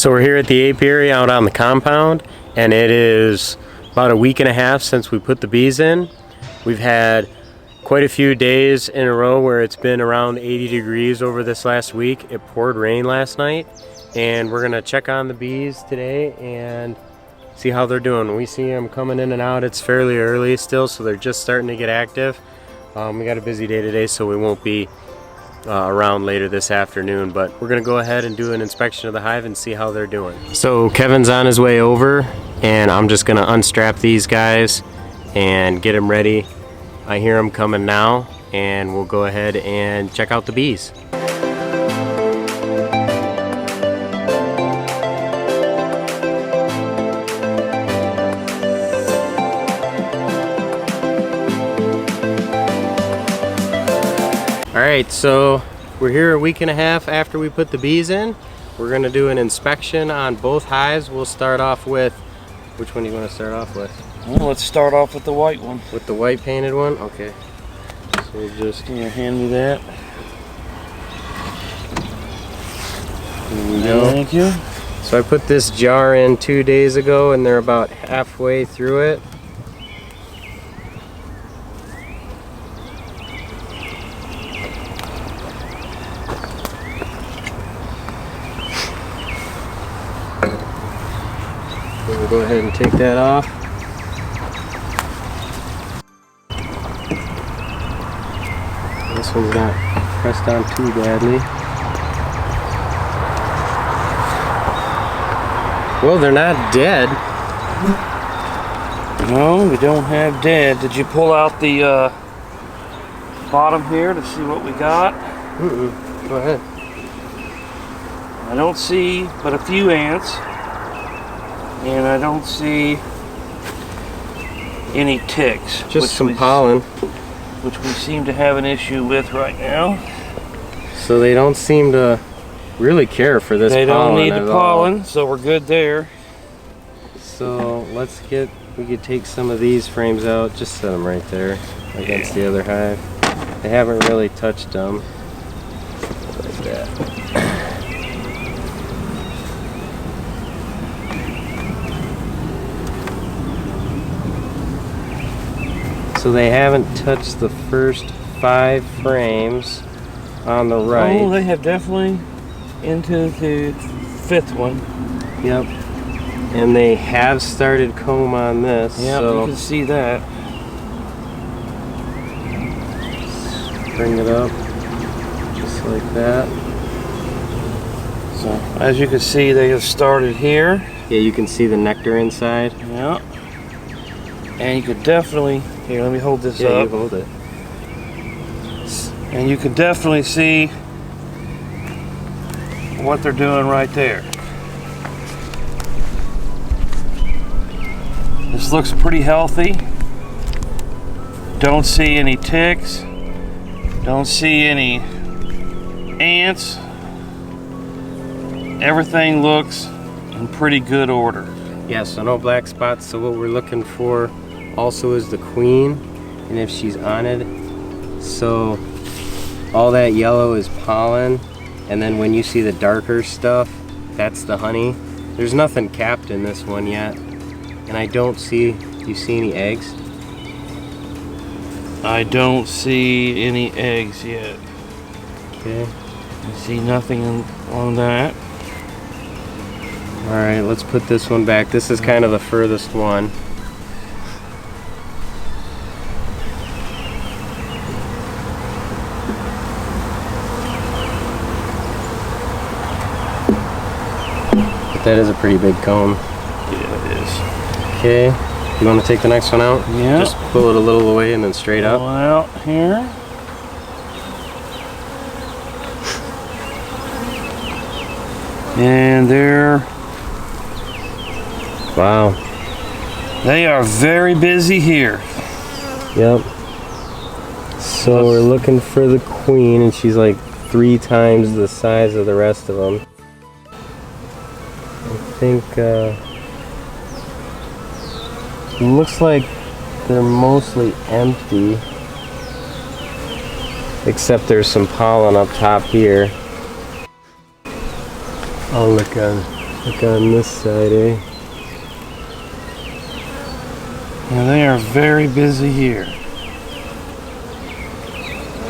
So we're here at the apiary out on the compound, and it is about a week and a half since we put the bees in. We've had quite a few days in a row where it's been around 80 degrees over this last week. It poured rain last night, and we're gonna check on the bees today and see how they're doing. We see them coming in and out. It's fairly early still, so they're just starting to get active. We got a busy day today, so we won't be around later this afternoon, but we're gonna go ahead and do an inspection of the hive and see how they're doing. So Kevin's on his way over, and I'm just gonna unstrap these guys and get them ready. I hear them coming now, and we'll go ahead and check out the bees. Alright, so we're here a week and a half after we put the bees in. We're going to do an inspection on both hives. We'll start off with, which one do you want to start off with? Well, let's start off with the white one. With the white painted one? Okay. So we'll just... Can you hand me that? There we go. Thank you. So I put this jar in 2 days ago, and they're about halfway through it. We'll go ahead and take that off. This one's not pressed on too badly. Well, they're not dead. No, we don't have dead. Did you pull out the bottom here to see what we got? Go ahead. I don't see but a few ants. And I don't see any ticks. Just some pollen. Which we seem to have an issue with right now. So they don't seem to really care for this pollen. They don't need the pollen, all. so we're good there. So we could take some of these frames out, just set them right there against the other hive. They haven't really touched them. Like that. So they haven't touched the first 5 frames on the right. Oh, they have definitely into the 5th one. Yep. And they have started comb on this. Yep, so you can see that. Bring it up, just like that. So, as you can see, they have started here. Yeah, you can see the nectar inside. Yeah. And you could definitely, here, let me hold this up. Yeah, you hold it. And you can definitely see what they're doing right there. This looks pretty healthy. Don't see any ticks. Don't see any ants. Everything looks in pretty good order. Yeah, so no black spots. So what we're looking for also is the queen, and if she's on it. So all that yellow is pollen, and then when you see the darker stuff, that's the honey. There's nothing capped in this one yet, and I don't see, do you see any eggs? I don't see any eggs yet. Okay. I see nothing on that. Alright, let's put this one back. This is kind of the furthest one. But that is a pretty big comb. Yeah, it is. Okay, you want to take the next one out? Yeah. Just pull it a little away and then straight up. Pull it out here. And they're... Wow. They are very busy here. Yep. So we're looking for the queen, and she's like 3 times the size of the rest of them. I think it looks like they're mostly empty, except there's some pollen up top here. I'll look on Look on this side, eh? Yeah, they are very busy here.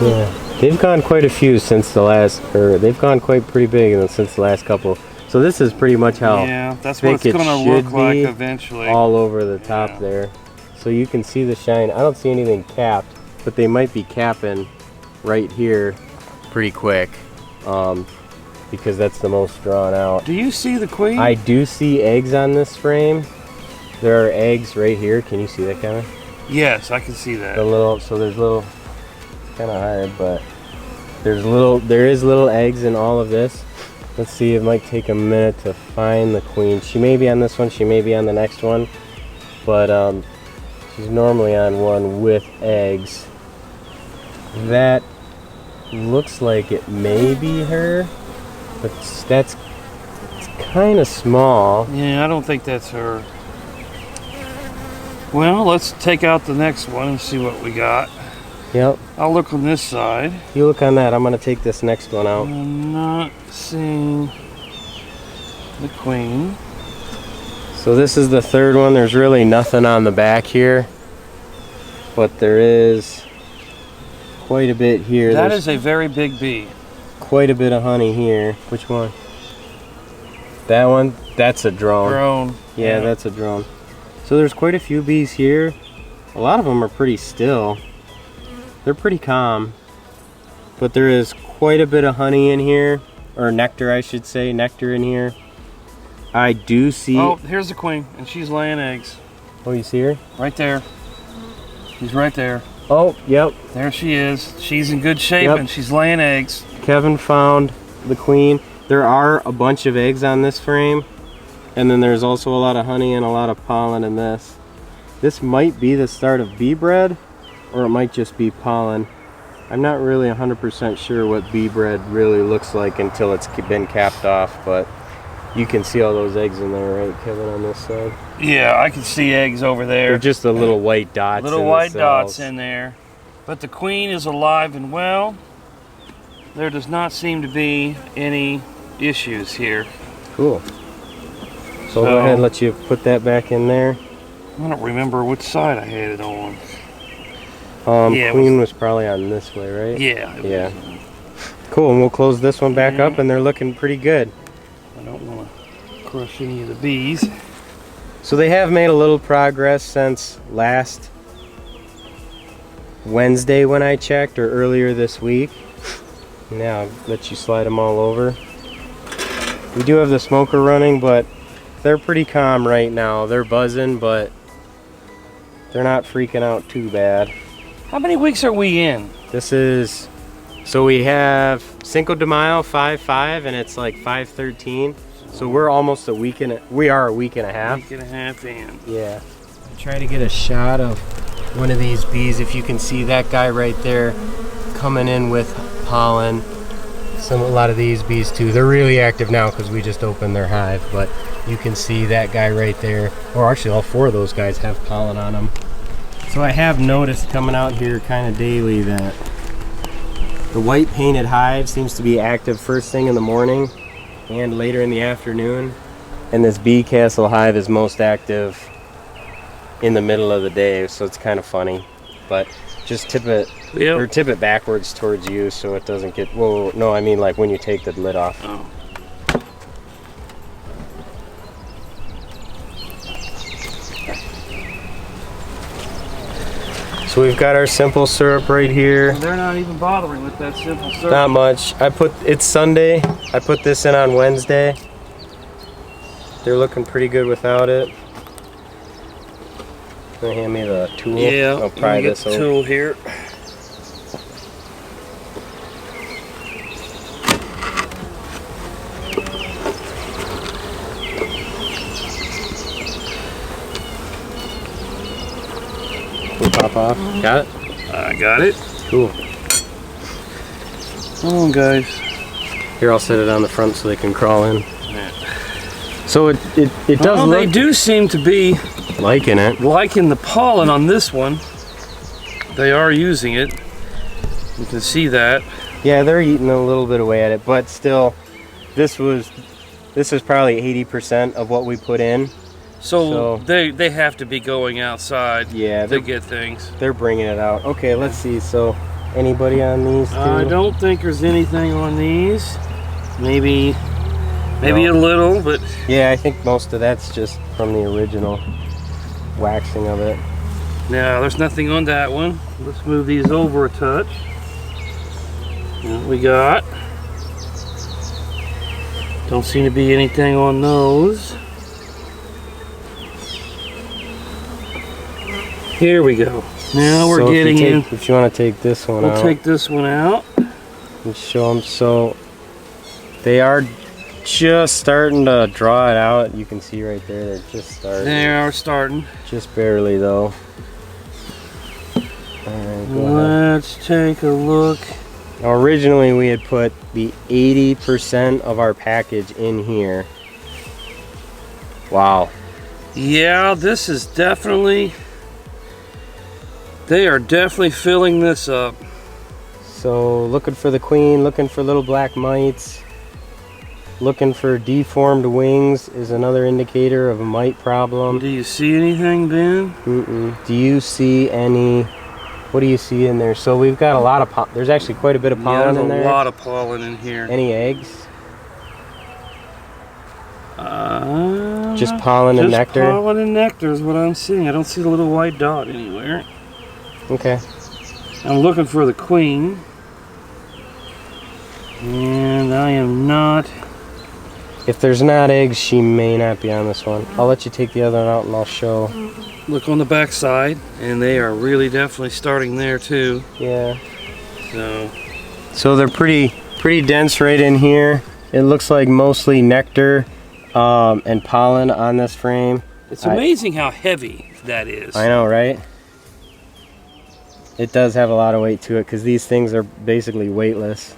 Yeah, they've gone quite a few since the last, or they've gone quite pretty big since the last couple. So this is pretty much how yeah, that's what thick it's going it to look should like be, eventually. all over the top Yeah. there. So you can see the shine. I don't see anything capped, but they might be capping right here pretty quick because that's the most drawn out. Do you see the queen? I do see eggs on this frame. There are eggs right here. Can you see that, Kevin? Yes, I can see that. The little, so there's little, it's kind of hard, but there is little eggs in all of this. Let's see, it might take a minute to find the queen. She may be on this one, she may be on the next one, but she's normally on one with eggs. That looks like it may be her, but it's kind of small. Yeah, I don't think that's her. Well, let's take out the next one and see what we got. Yep. I'll look on this side. You look on that. I'm going to take this next one out. I'm not seeing the queen. So this is the third one. There's really nothing on the back here, but there is quite a bit here. That There's is a very big bee. quite a bit of honey here. Which one? That one? That's a drone. Drone. Yeah, that's a drone. So there's quite a few bees here. A lot of them are pretty still. They're pretty calm. But there is quite a bit of honey in here. Or nectar, I should say. Nectar in here. I do see... Oh, here's the queen, and she's laying eggs. Oh, you see her? Right there. She's right there. Oh, yep. There she is. She's in good shape, Yep. and she's laying eggs. Kevin found the queen. There are a bunch of eggs on this frame. And then there's also a lot of honey and a lot of pollen in this. This might be the start of bee bread, or it might just be pollen. I'm not really 100% sure what bee bread really looks like until it's been capped off, but you can see all those eggs in there, right, Kevin, on this side? Yeah, I can see eggs over there. They're just the little white dots. Little in white the dots cells. in there. But the queen is alive and well. There does not seem to be any issues here. Cool. So I'll go ahead and let you put that back in there. I don't remember which side I had it on. Yeah, Queen was probably on this way, right? Yeah. Yeah. Cool, and we'll close this one back up, and they're looking pretty good. I don't want to crush any of the bees. So they have made a little progress since last Wednesday when I checked, or earlier this week. Now I'll let you slide them all over. We do have the smoker running, but they're pretty calm right now. They're buzzing, but they're not freaking out too bad. How many weeks are we in? This is, so we have Cinco de Mayo 5/5, and it's like 5/13. So we're almost a week and we are a week and a half. Week and a half in. Yeah. Try to get a shot of one of these bees. If you can see that guy right there coming in with pollen. A lot of these bees too. They're really active now because we just opened their hive, but you can see that guy right there. Or actually all four of those guys have pollen on them. So I have noticed coming out here kind of daily that the white painted hive seems to be active first thing in the morning and later in the afternoon. And this bee castle hive is most active in the middle of the day, so it's kind of funny. But just tip it, or tip it backwards towards you so it doesn't get, whoa, no, I mean like when you take the lid off. Oh. So we've got our simple syrup right here. They're not even bothering with that simple syrup. Not much. It's Sunday. I put this in on Wednesday. They're looking pretty good without it. Gonna hand me the tool. Yeah, I'll pry get this the over. tool here. We'll pop off. Got it? I got it. Cool. Come on, guys. Here, I'll set it on the front so they can crawl in. Yeah. So it does Well, look they do seem to be liking it. liking the pollen on this one. They are using it. You can see that. Yeah, they're eating a little bit away at it, but still, this was This is probably 80% of what we put in. So they have to be going outside, yeah, to get things. They're bringing it out. Okay, let's see. So anybody on these two? I don't think there's anything on these. Maybe a little, but yeah, I think most of that's just from the original waxing of it. no, there's nothing on that one. Let's move these over a touch. What we got? Don't seem to be anything on those. Here we go. Now we're So getting in. If you want to take this one out. We'll take this one out. And show them. So they are just starting to draw it out. You can see right there, they're just starting. They are starting. Just barely though. Alright, go ahead. Let's take a look. Now originally we had put the 80% of our package in here. Wow. Yeah, this is definitely, they are definitely filling this up. So looking for the queen, looking for little black mites, looking for deformed wings is another indicator of a mite problem. Do you see anything, Ben? Mm-mm. Do you see any? What do you see in there? So we've got a lot of there's actually quite a bit of pollen in there. There's a lot of pollen in here. Any eggs? Just pollen and nectar? Just pollen and nectar is what I'm seeing. I don't see the little white dot anywhere. Okay. I'm looking for the queen. And I am not. If there's not eggs, she may not be on this one. I'll let you take the other one out and I'll show. Look on the back side, and they are really definitely starting there too. Yeah. So they're pretty dense right in here. It looks like mostly nectar and pollen on this frame. It's amazing how heavy that is. I know, right? It does have a lot of weight to it because these things are basically weightless.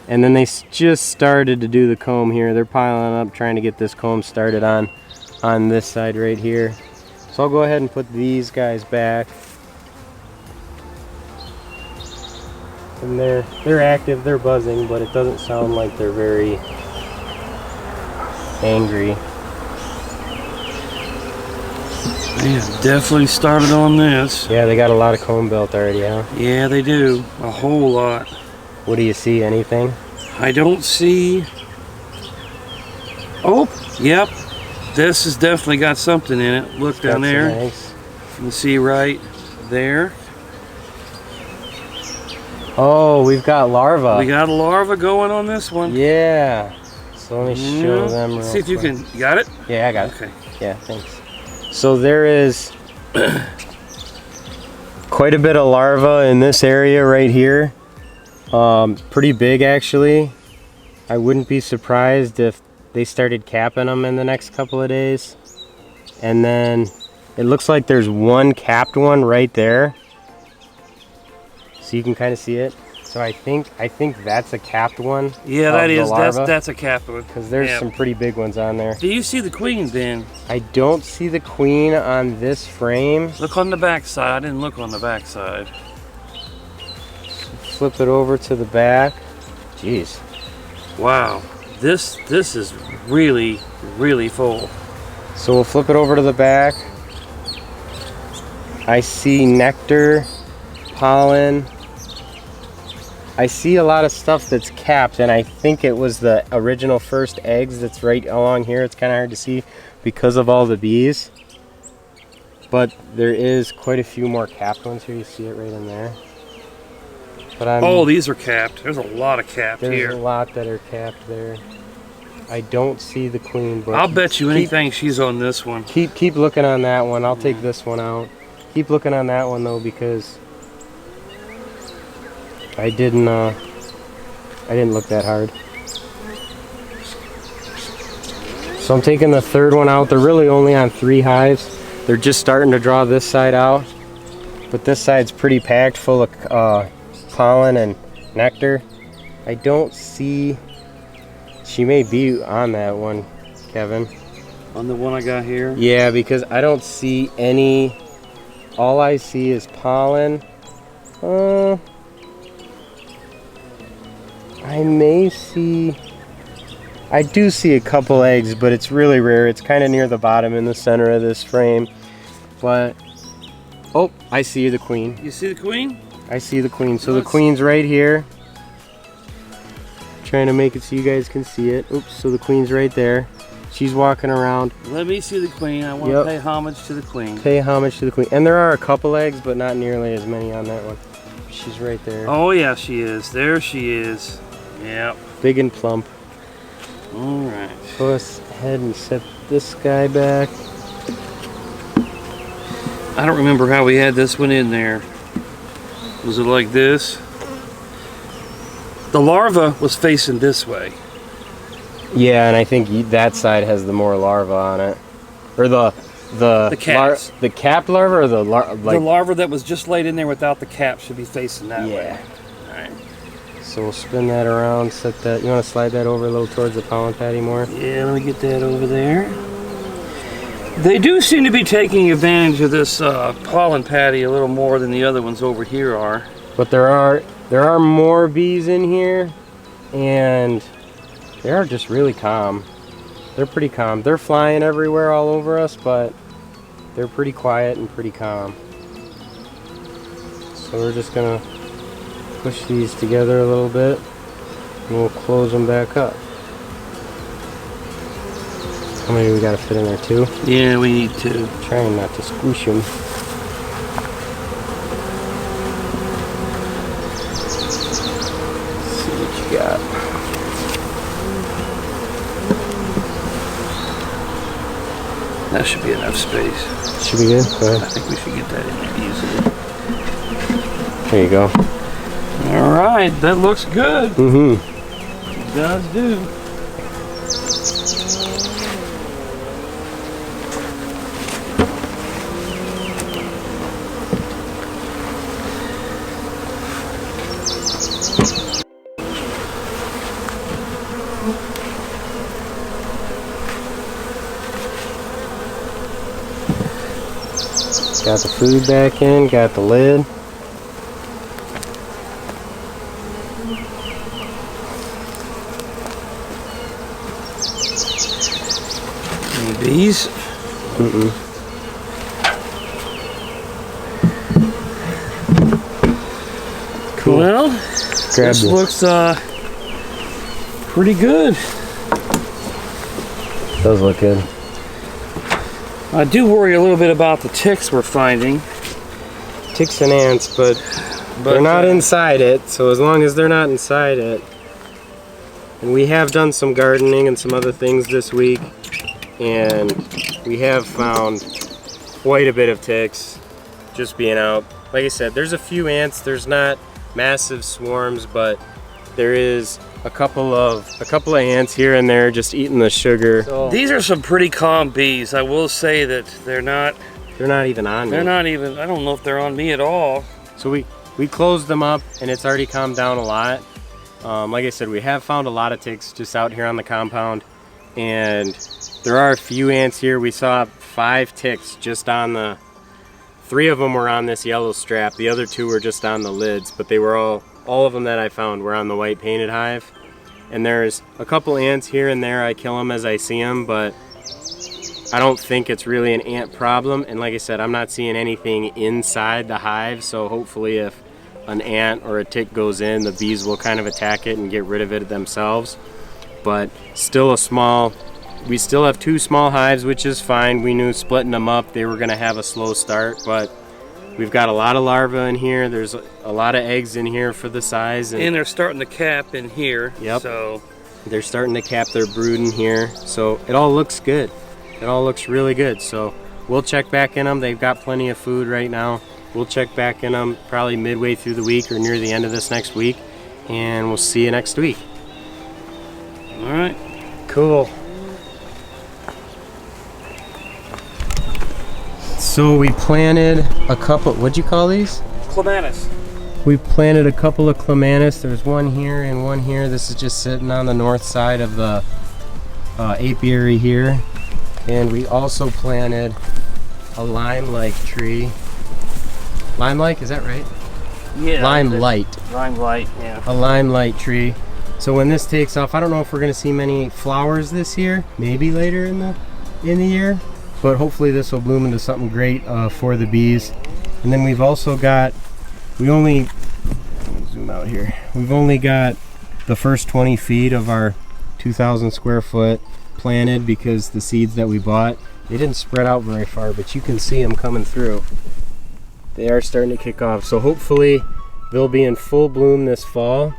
And then they just started to do the comb here. They're piling up trying to get this comb started on this side right here. So I'll go ahead and put these guys back. And they're active, they're buzzing, but it doesn't sound like they're very angry. They have definitely started on this. Yeah, they got a lot of comb belt already, huh? Yeah, they do. A whole lot. What do you see? Anything? I don't see. Oh, yep. This has definitely got something in it. Look down there. You can see right there. Oh, we've got larvae. We got a larva going on this one. Yeah. So let me show them real See if you quick. can. You got it? Yeah, I got it. Okay. Yeah, thanks. So there is quite a bit of larvae in this area right here. Pretty big actually. I wouldn't be surprised if they started capping them in the next couple of days. And then it looks like there's one capped one right there. So you can kind of see it. So I think that's a capped one. Yeah, that is. That's a capped one. Because there's some pretty big ones on there. Do you see the queen, Ben? I don't see the queen on this frame. Look on the back side. I didn't look on the back side. Flip it over to the back. Jeez. Wow. This is really, really full. So we'll flip it over to the back. I see nectar, pollen. I see a lot of stuff that's capped, and I think it was the original first eggs that's right along here. It's kind of hard to see because of all the bees. But there is quite a few more capped ones here. You see it right in there. But oh, these are capped. There's a lot of capped here. There's a lot that are capped there. I don't see the queen, but I'll bet you anything she's on this one. Keep looking on that one. I'll take this one out. Keep looking on that one though, because I didn't look that hard. So I'm taking the third one out. They're really only on 3 hives. They're just starting to draw this side out, but this side's pretty packed full of pollen and nectar. I don't see. She may be on that one, Kevin. On the one I got here? Yeah, because I don't see any. All I see is pollen. I may see. I do see a couple eggs, but it's really rare. It's kind of near the bottom in the center of this frame. But, oh, I see the queen. You see the queen? I see the queen. So the queen's right here. Trying to make it so you guys can see it. Oops, so the queen's right there. She's walking around. Let me see the queen. I want to pay homage to the queen. Pay homage to the queen. And there are a couple eggs, but not nearly as many on that one. She's right there. Oh yeah, she is. There she is. Yep. Big and plump. All right. So let's head and set this guy back. I don't remember how we had this one in there. Was it like this? The larva was facing this way. Yeah, and I think that side has the more larva on it, or the caps. The capped larva, or the the larva that was just laid in there without the cap should be facing that way. Yeah. All right. So we'll spin that around. Set that. You want to slide that over a little towards the pollen patty more? Yeah, let me get that over there. They do seem to be taking advantage of this pollen patty a little more than the other ones over here are. But there are more bees in here, and they are just really calm. They're pretty calm. They're flying everywhere all over us, but they're pretty quiet and pretty calm. So we're just gonna push these together a little bit, and we'll close them back up. How many do we gotta fit in there? 2? Yeah, we need 2. Trying not to squish them. Got. That should be enough space. Should be good. Go ahead. I think we should get that in there easily. There you go. All right, that looks good. Mm-hmm. It does do. Got the food back in, got the lid. Any bees? Mm-mm. Cool. Well, this looks pretty good. Does look good. I do worry a little bit about the ticks we're finding. Ticks and ants, but they're not inside it, so as long as they're not inside it. And we have done some gardening and some other things this week, and we have found quite a bit of ticks just being out. Like I said, there's a few ants. There's not massive swarms, but there is a couple of ants here and there just eating the sugar. So these are some pretty calm bees. I will say that they're not even on me. They're not even, I don't know if they're on me at all. So we closed them up, and it's already calmed down a lot. Like I said, we have found a lot of ticks just out here on the compound, and there are a few ants here. We saw 5 ticks just on the, 3 of them were on this yellow strap. The other 2 were just on the lids, but they were all of them that I found were on the white painted hive. And there's a couple ants here and there. I kill them as I see them, but I don't think it's really an ant problem. And like I said, I'm not seeing anything inside the hive, so hopefully if an ant or a tick goes in, the bees will kind of attack it and get rid of it themselves. But still we still have 2 small hives, which is fine. We knew splitting them up, they were gonna have a slow start, but we've got a lot of larvae in here. There's a lot of eggs in here for the size. And they're starting to cap in here. Yep. So they're starting to cap their brood in here. So it all looks good. It all looks really good. So we'll check back in them. They've got plenty of food right now. We'll check back in them probably midway through the week or near the end of this next week. And we'll see you next week. All right. Cool. So we planted a couple, what'd you call these? Clematis. We planted a couple of clematis. There's one here and one here. This is just sitting on the north side of the apiary here. And we also planted a lime-like tree. Lime-like, is that right? Yeah. Lime-light. Lime light, yeah. A lime-light tree. So when this takes off, I don't know if we're going to see many flowers this year, maybe later in the year, but hopefully this will bloom into something great for the bees. And then we've also got, zoom out here, we've only got the first 20 feet of our 2,000 square foot planted because the seeds that we bought, they didn't spread out very far, but you can see them coming through. They are starting to kick off, so hopefully they'll be in full bloom this fall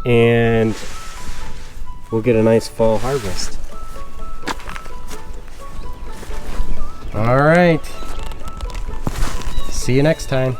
and we'll get a nice fall harvest. All right, see you next time.